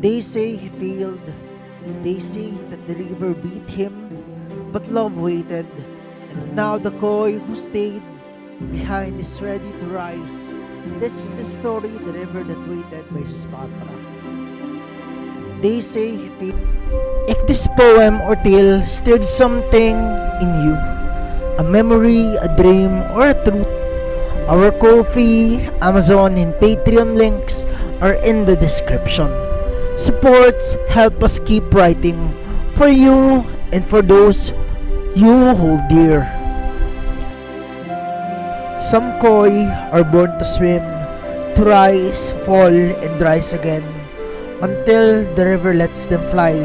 They say he failed. They say that the river beat him, but love waited, and now the koi who stayed behind is ready to rise. This is the story, The River That Waited by Jessprosia. They say he failed. If this poem or tale stirred something in you, a memory, a dream, or a truth, our Ko-fi, Amazon, and Patreon links are in the description. Supports help us keep writing for you and for those you hold dear. Some koi are born to swim, to rise, fall, and rise again, until the river lets them fly.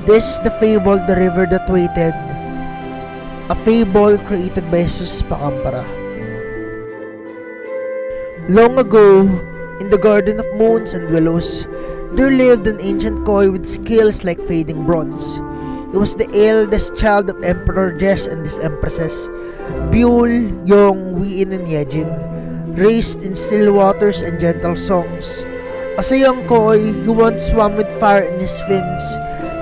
This is the fable, The River That Waited, a fable created by Pacampara. Long ago, in the garden of moons and willows, there lived an ancient koi with skills like fading bronze. He was the eldest child of Emperor Jess and his empresses, Bule, Yong, Wien, and Yejin, raised in still waters and gentle songs. As a young koi, he once swam with fire in his fins,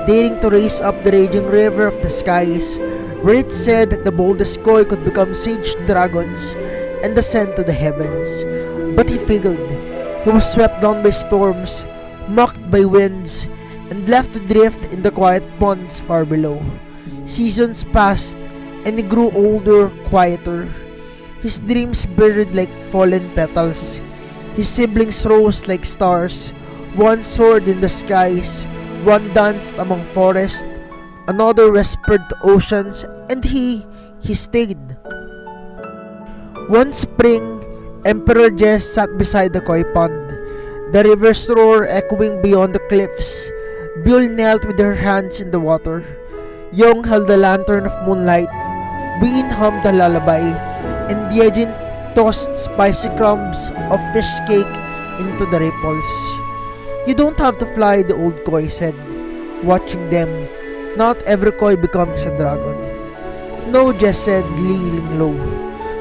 daring to race up the raging river of the skies, where it said that the boldest koi could become sage dragons and ascend to the heavens. But he failed. He was swept down by storms, mocked by winds, and left to drift in the quiet ponds far below. Seasons passed, and he grew older, quieter. His dreams buried like fallen petals. His siblings rose like stars. One soared in the skies, one danced among forests, another whispered to oceans, and he stayed. One spring, Emperor Jess sat beside the koi pond, the river's roar echoing beyond the cliffs. Bule knelt with her hands in the water. Yong held the lantern of moonlight. Wien hummed a lullaby, and Yejin tossed spicy crumbs of fish cake into the ripples. "You don't have to fly," the old koi said, watching them. "Not every koi becomes a dragon." "No," Jess said, leaning low.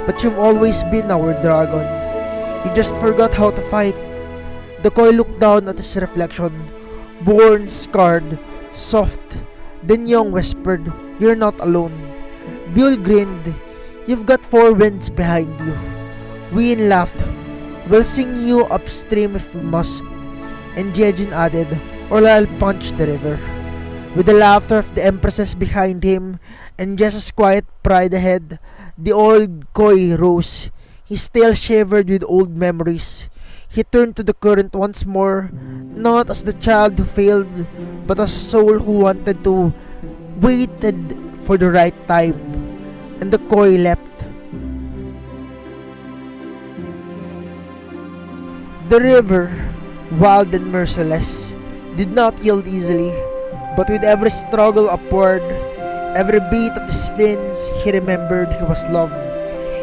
"But you've always been our dragon. You just forgot how to fight." The koi looked down at his reflection, worn, scarred, soft. Then Yong whispered, "You're not alone." Bule grinned, "You've got 4 winds behind you." Wien laughed, "We'll sing you upstream if we must." And Jejin added, "Or I'll punch the river." With the laughter of the empresses behind him and just quiet pride ahead, the old koi rose. He still shivered with old memories. He turned to the current once more, not as the child who failed, but as a soul who wanted to, waited for the right time. And the koi leapt. The river, wild and merciless, did not yield easily, but with every struggle upward, every beat of his fins, he remembered he was loved.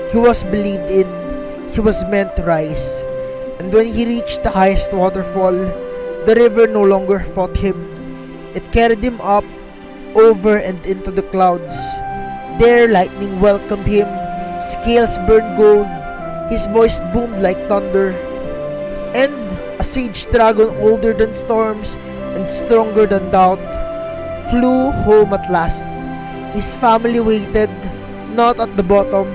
He was believed in. He was meant to rise. And when he reached the highest waterfall, the river no longer fought him. It carried him up, over and into the clouds. There lightning welcomed him, scales burned gold, his voice boomed like thunder, and a sage dragon older than storms and stronger than doubt flew home at last. His family waited, not at the bottom,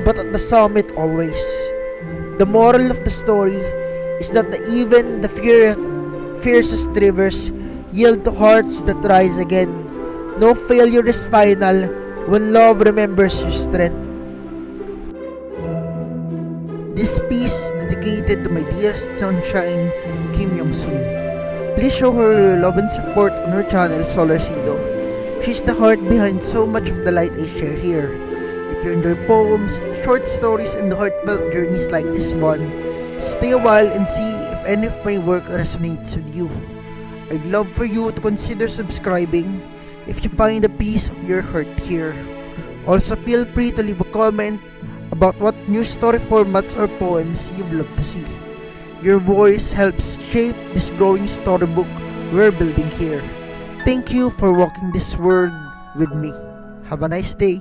but at the summit always. The moral of the story is that even the fiercest rivers yield to hearts that rise again. No failure is final when love remembers your strength. This piece is dedicated to my dearest sunshine, Kim Yong-sun. Please show her your love and support on her channel, Solarcido. She's the heart behind so much of the light I share here. If you enjoy poems, short stories, and heartfelt journeys like this one, stay a while and see if any of my work resonates with you. I'd love for you to consider subscribing if you find a piece of your heart here. Also, feel free to leave a comment about what new story formats or poems you'd love to see. Your voice helps shape this growing storybook we're building here. Thank you for walking this world with me. Have a nice day.